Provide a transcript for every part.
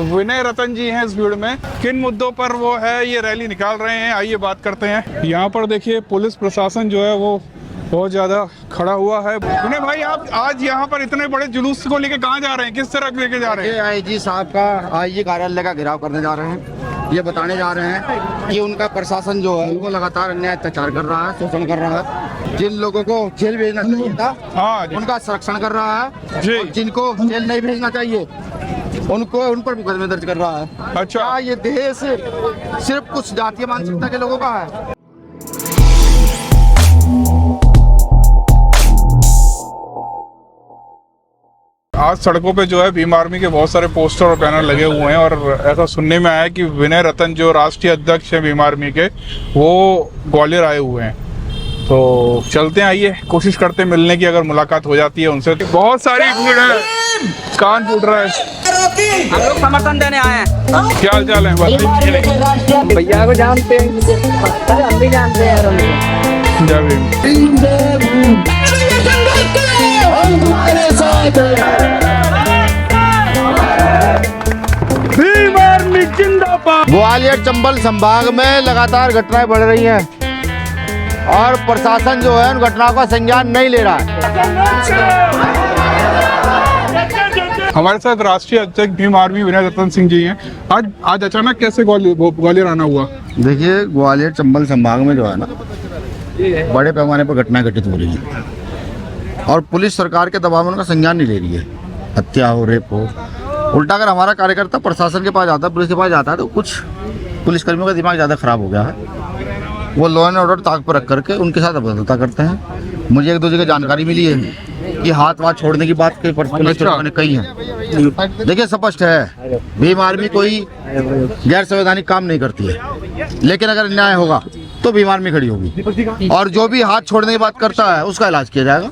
विनय रतन जी हैं इस भीड़ में। किन मुद्दों पर वो है ये रैली निकाल रहे हैं, आइए बात करते हैं। यहाँ पर देखिए पुलिस प्रशासन जो है वो बहुत ज्यादा खड़ा हुआ है। विनय भाई, आप आज यहाँ पर इतने बड़े जुलूस को लेके कहाँ जा रहे हैं, किस तरह लेके जा रहे हैं? आईजी साहब का आईजी कार्यालय का घेराव करने जा रहे हैं। ये बताने जा रहे हैं कि उनका प्रशासन जो है वो लगातार अन्याय अत्याचार कर रहा है, शोषण कर रहा है। जिन लोगों को जेल भेजना चाहिए था उनका संरक्षण कर रहा है जी। जिनको जेल नहीं भेजना चाहिए उनको उन पर मुकदमे दर्ज कर रहा है। अच्छा, क्या ये देश सिर्फ कुछ जातीय मानसिकता के लोगों का है? आज सड़कों पे जो है भीम आर्मी के बहुत सारे पोस्टर और बैनर लगे हुए हैं और ऐसा सुनने में आया है कि विनय रतन जो राष्ट्रीय अध्यक्ष है भीम आर्मी के, वो ग्वालियर आए हुए हैं। तो चलते हैं, आइए कोशिश करते हैं मिलने की, अगर मुलाकात हो जाती है उनसे। बहुत सारी भीड़ है, कान फूट रहा है। हम लोग समर्थन देने आए हैं। क्या हाल चाल है? भैया को जानते हैं, हम भी जानते हैं। जय भीम। भीम आर्मी जिंदाबाद। ग्वालियर चंबल संभाग में लगातार घटनाएं बढ़ रही हैं और प्रशासन जो है उन घटनाओं का संज्ञान नहीं ले रहा है। हमारे साथ राष्ट्रीय अध्यक्ष भीम आर्मी विनय रतन सिंह जी हैं। आज अचानक कैसे ग्वालियर आना हुआ? देखिए, ग्वालियर चंबल संभाग में जो है ना बड़े पैमाने पर घटनाएं घटित हो रही हैं और पुलिस सरकार के दबाव में उनका संज्ञान नहीं ले रही है। हत्या हो, रेप हो। उल्टा अगर हमारा कार्यकर्ता प्रशासन के पास जाता है, पुलिस के पास जाता है, तो कुछ पुलिसकर्मियों का दिमाग ज़्यादा खराब हो गया है। वो लॉ एंड ऑर्डर ताक पर रख करके उनके साथ अभद्रता करते हैं। मुझे एक दो जगह जानकारी मिली है कि हाथ वाथ छोड़ने की बात पुलिस ने कही है। देखिए, स्पष्ट है भीम आर्मी कोई गैर संवैधानिक काम नहीं करती है, लेकिन अगर अन्याय होगा तो भीम आर्मी खड़ी होगी और जो भी हाथ छोड़ने की बात करता है उसका इलाज किया जाएगा,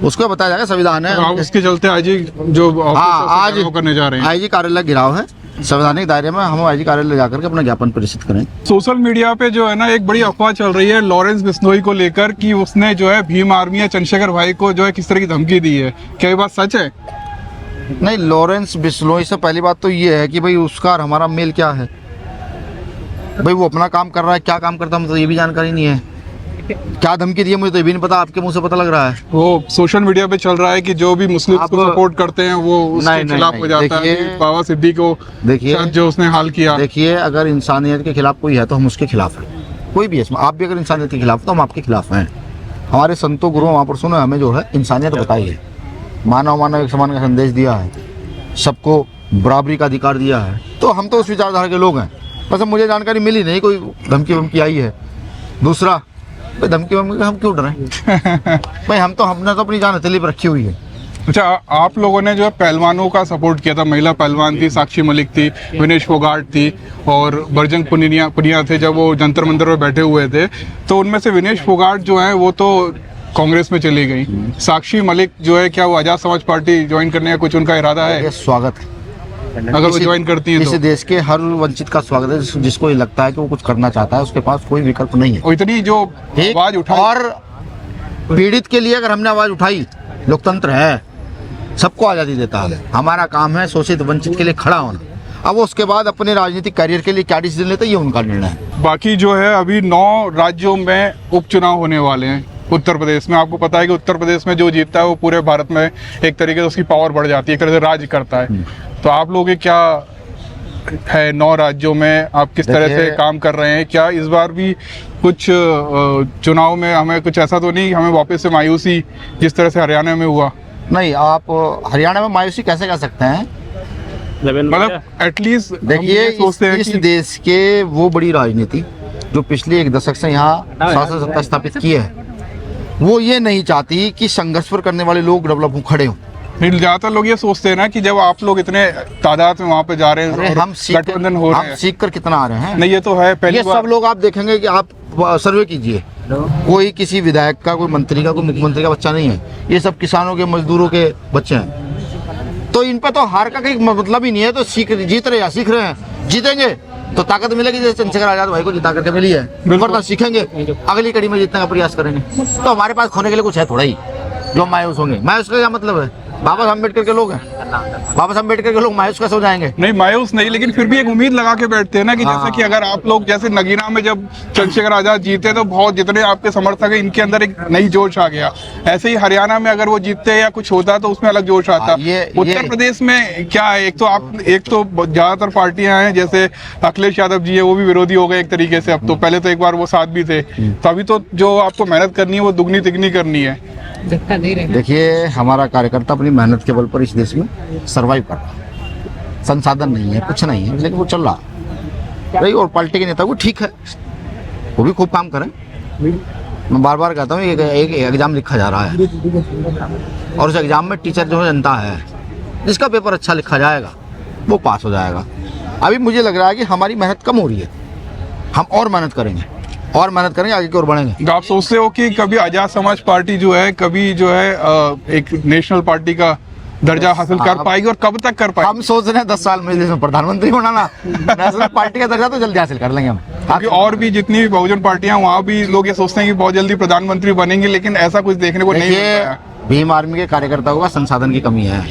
उसको बताया जाएगा संविधान है। तो इसके चलते आईजी जो आज करने जा रहे हैं, आईजी कार्यालय गिराव है। संवैधानिक दायरे में हम आईजी कार्यालय जाकर के अपना ज्ञापन प्रेषित करें। सोशल मीडिया पे जो है ना एक बड़ी अफवाह चल रही है लॉरेंस बिश्नोई को लेकर कि उसने जो है भीम आर्मी या चंद्रशेखर भाई को जो है किस तरह की धमकी दी है। क्या ये बात सच है? नहीं, लॉरेंस बिश्नोई से पहली बात तो ये है कि भाई उसका और हमारा मेल क्या है। भाई वो अपना काम कर रहा है, क्या काम करता है मुझे तो ये भी जानकारी नहीं है। क्या धमकी दी है मुझे तो ये भी नहीं पता, आपके मुंह से पता लग रहा है। वो सोशल मीडिया पे चल रहा है कि जो भी मुस्लिम को सपोर्ट करते हैं वो उसके खिलाफ हो जाता है। बाबा सिद्दीकी को देखिए जो उसने हाल किया। देखिए, अगर इंसानियत के खिलाफ कोई है तो हम उसके खिलाफ हैं। कोई भी है, आप भी अगर इंसानियत के खिलाफ तो हम आपके खिलाफ हैं। हमारे संतों गुरुओं महापुरुषों ने हमें जो है इंसानियत बताई है, मानव एक समान का संदेश दिया है, सबको बराबरी का अधिकार दिया है। तो हम तो उस विचारधारा के लोग हैं। बस मुझे जानकारी मिली नहीं कोई धमकी वमकी आई है। दूसरा, धमकी वमकी हम क्यों डरें? भाई हमने तो अपनी जान हथेली पर रखी हुई है। अच्छा, आप लोगों ने जो है पहलवानों का सपोर्ट किया था। महिला पहलवान थी, साक्षी मलिक थी, विनेश फोगाट थी और बजरंग पुनिया थे जब वो जंतर मंतर पर बैठे हुए थे। तो उनमें से विनेश फोगाट जो है वो तो कांग्रेस में चली गई। साक्षी मलिक जो है, क्या वो आजाद समाज पार्टी ज्वाइन करने का कुछ उनका इरादा है? स्वागत है अगर वो ज्वाइन करती है। इस देश के हर वंचित का स्वागत है जिसको ये लगता है कि वो कुछ करना चाहता है, उसके पास कोई विकल्प नहीं है। और इतनी जो आवाज उठाई और पीड़ित के लिए अगर हमने आवाज उठाई, लोकतंत्र है, सबको आज़ादी देता है। हमारा काम है शोषित वंचित के लिए खड़ा होना। अब उसके बाद अपने राजनीतिक करियर के लिए क्या डिसीजन लेते हैं ये उनका निर्णय है। बाकी जो है अभी 9 राज्यों में उपचुनाव होने वाले हैं। उत्तर प्रदेश में आपको पता है कि उत्तर प्रदेश में जो जीतता है वो पूरे भारत में एक तरीके से उसकी पावर बढ़ जाती है, एक तरह से राज करता है। तो आप लोग क्या है 9 राज्यों में आप किस तरह से काम कर रहे हैं? क्या इस बार भी कुछ चुनाव में हमें कुछ ऐसा तो नहीं हमें वापस से मायूसी जिस तरह से हरियाणा में हुआ? नहीं, आप हरियाणा में मायूसी कैसे कह सकते हैं? मतलब एटलीस्ट देखिए, इस देश के वो बड़ी राजनीति जो पिछले 1 दशक से यहाँ शासन सत्ता स्थापित की है, वो ये नहीं चाहती कि संघर्ष पर करने वाले लोग डेवलप हो, खड़े हों। ज्यादातर लोग ये सोचते हैं ना कि जब आप लोग इतने तादाद में वहाँ पे जा रहे हैं, हम गठबंधन हो रहे हैं, सीख कर कितना आ रहे हैं। नहीं, ये तो है पहली ये सब लोग आप देखेंगे कि आप सर्वे कीजिए, कोई किसी विधायक का, कोई मंत्री का, कोई मुख्यमंत्री का बच्चा नहीं है। ये सब किसानों के, मजदूरों के बच्चे हैं। तो इन पे तो हार का कोई मतलब ही नहीं है। तो जीत रहे हैं, सीख रहे हैं, जीतेंगे तो ताकत मिलेगी। जैसे चंद्रशेखर आजाद भाई को जिता करके मिली है, वरना सीखेंगे, अगली कड़ी में जीतने का प्रयास करेंगे। तो हमारे पास खोने के लिए कुछ है थोड़ा ही, जो मायूस होंगे। मायूस का क्या मतलब है? बाबा साहब अम्बेडकर के लोग हैं, बाबा साहब अम्बेडकर के लोग मायूस कैसे हो जाएंगे? नहीं मायूस नहीं, लेकिन फिर भी एक उम्मीद लगा के बैठते हैं ना कि जैसे कि अगर आप लोग जैसे नगीना में जब चंद्रशेखर आजाद जीते तो बहुत जितने आपके समर्थक हैं इनके अंदर एक नई जोश आ गया, ऐसे ही हरियाणा में अगर वो जीतते या कुछ होता तो उसमें अलग जोश आता। उत्तर प्रदेश में क्या है, एक तो ज्यादातर पार्टियां हैं, जैसे अखिलेश यादव जी है वो भी विरोधी हो गए एक तरीके से अब तो, पहले तो एक बार वो साथ भी थे, तो अभी तो जो आपको मेहनत करनी है वो दुगनी तिगनी करनी है। देखिए हमारा कार्यकर्ता अपनी मेहनत के बल पर इस देश में सरवाइव कर रहा है, संसाधन नहीं है, कुछ नहीं है, लेकिन वो चल रहा है भाई। और पार्टी के नेता वो ठीक है, वो भी खूब काम करें। मैं बार बार कहता हूँ एक एग्जाम लिखा जा रहा है और उस एग्जाम में टीचर जो है जनता है, जिसका पेपर अच्छा लिखा जाएगा वो पास हो जाएगा। अभी मुझे लग रहा है कि हमारी मेहनत कम हो रही है, हम और मेहनत करेंगे और मेहनत करेंगे, आगे की ओर बढ़ेंगे। तो आप सोचते हो कि कभी आजाद समाज पार्टी जो है कभी जो है एक नेशनल पार्टी का दर्जा हासिल कर पाएगी और कब तक कर पाएगी? हम सोच रहे हैं 10 साल में देश में प्रधानमंत्री होना ना, नेशनल पार्टी का दर्जा तो जल्दी हासिल कर लेंगे हम। क्योंकि और भी जितनी भी बहुजन पार्टियां वहाँ भी लोग ये सोचते हैं कि बहुत जल्दी प्रधानमंत्री बनेंगे, लेकिन ऐसा कुछ देखने को नहीं मिलता है। भीम आर्मी के कार्यकर्ताओं का संसाधन की कमी है,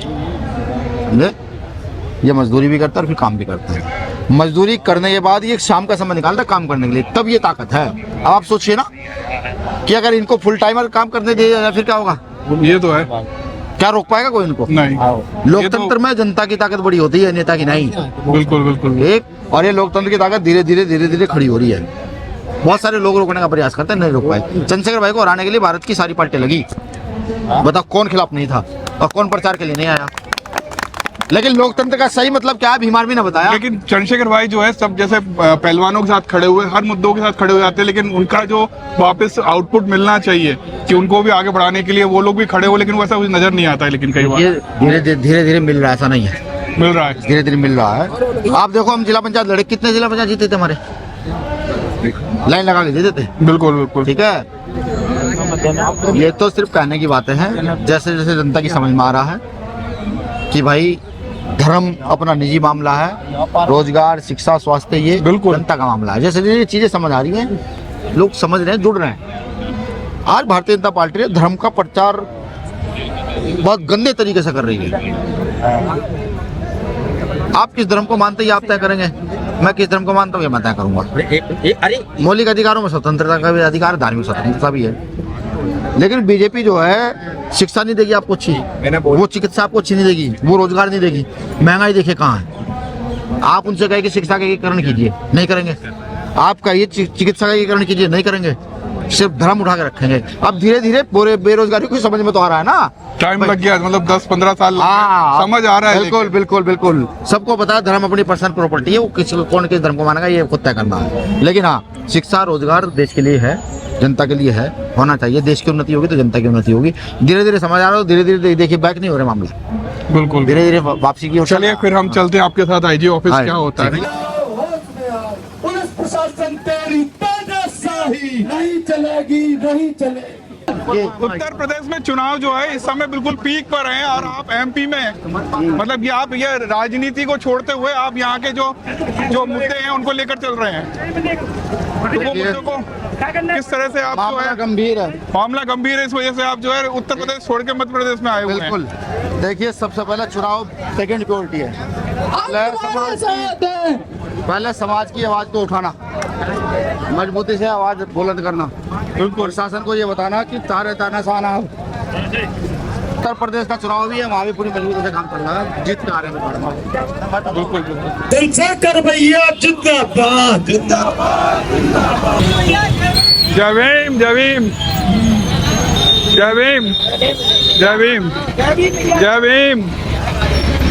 ये मजदूरी भी करता है और फिर काम भी करता है। मजदूरी करने के बाद ये शाम का समय निकालता है काम करने के लिए, तब ये ताकत है। अब आप सोचिए ना कि अगर इनको फुल टाइमर काम करने दिया जाए फिर क्या होगा? ये तो है, क्या रोक पाएगा कोई इनको? नहीं। लोकतंत्र में जनता की ताकत बड़ी होती है, नेता की नहीं। बिल्कुल बिल्कुल। एक और ये लोकतंत्र की ताकत धीरे धीरे खड़ी हो रही है। बहुत सारे लोग रोकने का प्रयास करते हैं, नहीं रोक पाए। चंद्रशेखर भाई को हराने के लिए भारत की सारी पार्टी लगी, बताओ कौन खिलाफ नहीं था और कौन प्रचार के लिए नहीं आया? लेकिन लोकतंत्र का सही मतलब क्या है भीम आर्मी ने बताया। लेकिन चंद्रशेखर भाई जो है सब जैसे पहलवानों के साथ खड़े हुए, हर मुद्दों के साथ खड़े हो जाते हैं, लेकिन उनका जो वापस आउटपुट मिलना चाहिए कि उनको भी आगे बढ़ाने के लिए वो लोग भी खड़े हो, लेकिन वैसा कुछ नजर नहीं आता है। लेकिन कई बार धीरे धीरे मिल रहा है, ऐसा नहीं है, मिल रहा है, धीरे धीरे मिल रहा है। आप देखो हम जिला पंचायत लड़े, कितने जिला पंचायत जीते थे हमारे, लाइन लगा के जीते थे। बिल्कुल बिल्कुल ठीक है। ये तो सिर्फ कहने की बातें हैं, जैसे जैसे जनता की समझ में आ रहा है कि भाई धर्म अपना निजी मामला है, रोजगार शिक्षा स्वास्थ्य ये बिल्कुल जनता का मामला है। जैसे ये चीजें समझ आ रही हैं, लोग समझ रहे हैं, जुड़ रहे हैं। आज भारतीय जनता पार्टी धर्म का प्रचार बहुत गंदे तरीके से कर रही है। आप किस धर्म को मानते हैं आप तय करेंगे, मैं किस धर्म को मानता हूँ ये मैं तय करूंगा। अरे मौलिक अधिकारों में स्वतंत्रता का भी अधिकार, धार्मिक स्वतंत्रता भी है। लेकिन बीजेपी जो है शिक्षा नहीं देगी आपको अच्छी, वो चिकित्सा आपको अच्छी नहीं देगी, वो रोजगार नहीं देगी। महंगाई देखे कहाँ है? आप उनसे कहे कि शिक्षा का एकीकरण कीजिए, नहीं करेंगे। आप कहिए चिकित्सा का एकीकरण कीजिए, नहीं करेंगे, सिर्फ धर्म उठा के रखेंगे। अब धीरे धीरे पूरे बेरोजगारी को समझ में तो आ रहा है ना, टाइम लग गया, मतलब 10-15 साल समझ आ रहा है। बिल्कुल बिल्कुल बिल्कुल, सबको पता है धर्म अपनी पर्सनल प्रॉपर्टी है, वो किसी कौन किस धर्म को मानेगा ये खुद तय करना है। लेकिन हाँ, शिक्षा रोजगार देश के लिए है, जनता के लिए है, होना चाहिए। देश की उन्नति होगी तो जनता की उन्नति होगी। धीरे धीरे समझ आ रहा हो, धीरे धीरे देखिए बैक नहीं हो रहा मामला, बिल्कुल धीरे धीरे वापसी की ओर। चलिए फिर हम चलते हैं आपके साथ आईजी ऑफिस क्या होता है। पुलिस प्रशासन तेरी तानाशाही नहीं चलेगी, नहीं चलेगी। उत्तर प्रदेश में चुनाव जो है इस समय बिल्कुल पीक पर हैं और आप एमपी में मतलब ये आप ये राजनीति को छोड़ते हुए आप यहाँ के जो मुद्दे हैं उनको लेकर चल रहे हैं, तो वो मुद्दों को किस तरह से आप जो है गंभीर है, मामला गंभीर है, इस वजह से आप जो है उत्तर प्रदेश छोड़ के मध्य प्रदेश में आए हुए हैं। बिल्कुल। देखिए सबसे पहले चुनाव सेकंड प्रायोरिटी है, पहले समाज की आवाज को उठाना, मजबूती से आवाज बुलंद करना, बिल्कुल प्रशासन को ये बताना कि तारे तानाशाह ना हो। उत्तर प्रदेश का चुनाव भी है, वहाँ भी पूरी मजबूती से काम करना है, जीत के आ रहे हैं। बिल्कुल जलसा कर भैया, जिंदाबाद जिंदाबाद जिंदाबाद। जय भीम जय भीम जय भीम जय भीम जय भीम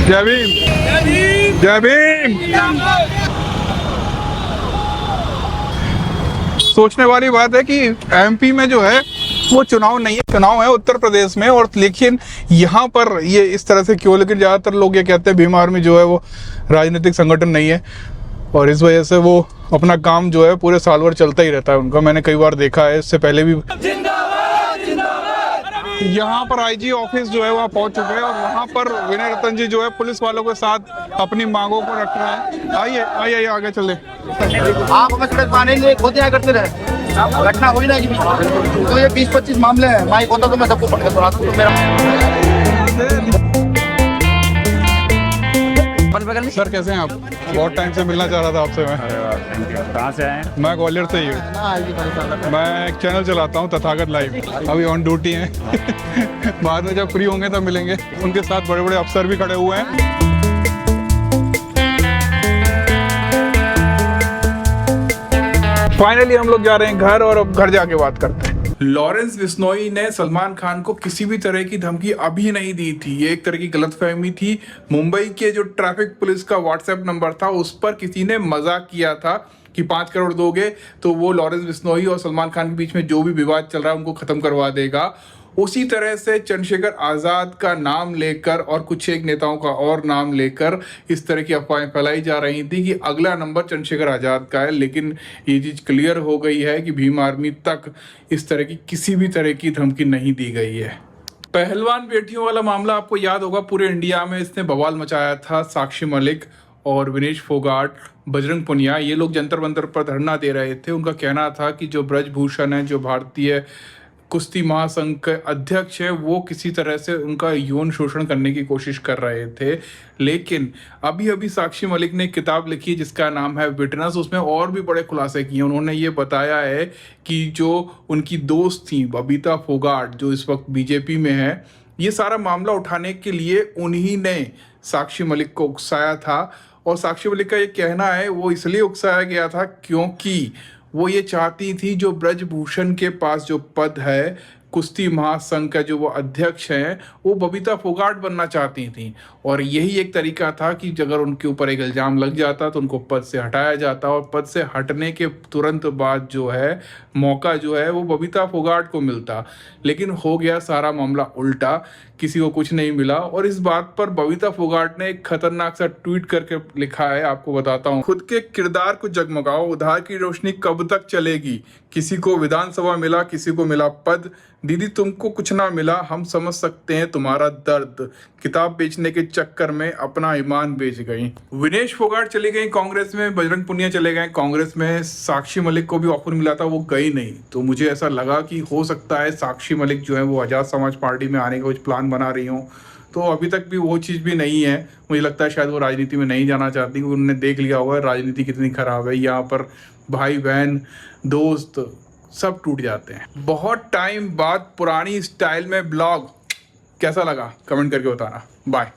जय भीम जय भीम। सोचने वाली बात है कि एमपी में जो है वो चुनाव नहीं है, चुनाव है उत्तर प्रदेश में, और लेकिन यहाँ पर ये इस तरह से क्यों? लेकिन ज़्यादातर लोग ये कहते हैं भीम आर्मी जो है वो राजनीतिक संगठन नहीं है और इस वजह से वो अपना काम जो है पूरे साल भर चलता ही रहता है उनका। मैंने कई बार देखा है, इससे पहले भी यहाँ पर आईजी ऑफिस जो है वहाँ पहुँच चुके हैं और वहाँ पर विनय रतन जी जो है पुलिस वालों के साथ अपनी मांगों को रख रहे हैं। आइए आइए आगे चले। आप हमें सड़क पाने के लिए खुद यहाँ करते रहे, घटना हुई ना तो ये 20-25 मामले हैं, माइक होता तो मैं सबको पढ़ के सुनाता तो मेरा बगल में। सर कैसे हैं आप? बहुत टाइम से मिलना चाह रहा था आपसे मैं। कहाँ से आए हैं? मैं ग्वालियर से ही हूँ। मैं एक चैनल चलाता हूँ तथागत लाइव, अभी ऑन ड्यूटी हैं। बाद में जब फ्री होंगे तब मिलेंगे। उनके साथ बड़े बड़े अफसर भी खड़े हुए हैं। फाइनली हम लोग जा रहे हैं घर, और अब घर जाके बात करते हैं। लॉरेंस बिश्नोई ने सलमान खान को किसी भी तरह की धमकी अभी नहीं दी थी। ये एक तरह की गलतफहमी थी। मुंबई के जो ट्रैफिक पुलिस का व्हाट्सएप नंबर था उस पर किसी ने मजाक किया था कि 5 करोड़ दोगे तो वो लॉरेंस बिश्नोई और सलमान खान के बीच में जो भी विवाद चल रहा है उनको खत्म करवा देगा। उसी तरह से चंद्रशेखर आज़ाद का नाम लेकर और कुछ एक नेताओं का और नाम लेकर इस तरह की अफवाहें फैलाई जा रही थी कि अगला नंबर चंद्रशेखर आज़ाद का है। लेकिन ये चीज़ क्लियर हो गई है कि भीम आर्मी तक इस तरह की किसी भी तरह की धमकी नहीं दी गई है। पहलवान बेटियों वाला मामला आपको याद होगा, पूरे इंडिया में इसने बवाल मचाया था। साक्षी मलिक और विनेश फोगाट, बजरंग पुनिया, ये लोग जंतर मंतर पर धरना दे रहे थे। उनका कहना था कि जो ब्रजभूषण है, जो भारतीय कुश्ती महासंघ के अध्यक्ष है, वो किसी तरह से उनका यौन शोषण करने की कोशिश कर रहे थे। लेकिन अभी अभी साक्षी मलिक ने एक किताब लिखी जिसका नाम है विटनेस। उसमें और भी बड़े खुलासे किए। उन्होंने ये बताया है कि जो उनकी दोस्त थी बबीता फोगाट, जो इस वक्त बीजेपी में है, ये सारा मामला उठाने के लिए उन्हीं ने साक्षी मलिक को उकसाया था। और साक्षी मलिक का ये कहना है वो इसलिए उकसाया गया था क्योंकि वो ये चाहती थी जो ब्रजभूषण के पास जो पद है कुश्ती महासंघ का, जो वो अध्यक्ष हैं, वो बबीता फोगाट बनना चाहती थी। और यही एक तरीका था कि अगर उनके ऊपर एक इल्ज़ाम लग जाता तो उनको पद से हटाया जाता, और पद से हटने के तुरंत बाद जो है मौका जो है वो बबीता फोगाट को मिलता। लेकिन हो गया सारा मामला उल्टा, किसी को कुछ नहीं मिला। और इस बात पर बबीता फोगाट ने एक खतरनाक सा ट्वीट करके लिखा है, आपको बताता हूँ। खुद के किरदार को जगमगाओ, उधार की रोशनी कब तक चलेगी? किसी को विधानसभा मिला, किसी को मिला पद। दीदी तुमको कुछ ना मिला, हम समझ सकते हैं तुम्हारा दर्द। किताब बेचने के चक्कर में अपना ईमान बेच गई। विनेश फोगाट चली गई कांग्रेस में, बजरंग पुनिया चले गए कांग्रेस में। साक्षी मलिक को भी ऑफर मिला था, वो गई नहीं। तो मुझे ऐसा लगा कि हो सकता है साक्षी मलिक जो है वो आज़ाद समाज पार्टी में आने का कुछ प्लान बना रही हूँ। तो अभी तक भी वो चीज़ भी नहीं है। मुझे लगता है शायद वो राजनीति में नहीं जाना चाहती। उन्होंने देख लिया होगा राजनीति कितनी खराब है। यहाँ पर भाई बहन दोस्त सब टूट जाते हैं। बहुत टाइम बाद पुरानी स्टाइल में ब्लॉग कैसा लगा कमेंट करके बताना। बाय।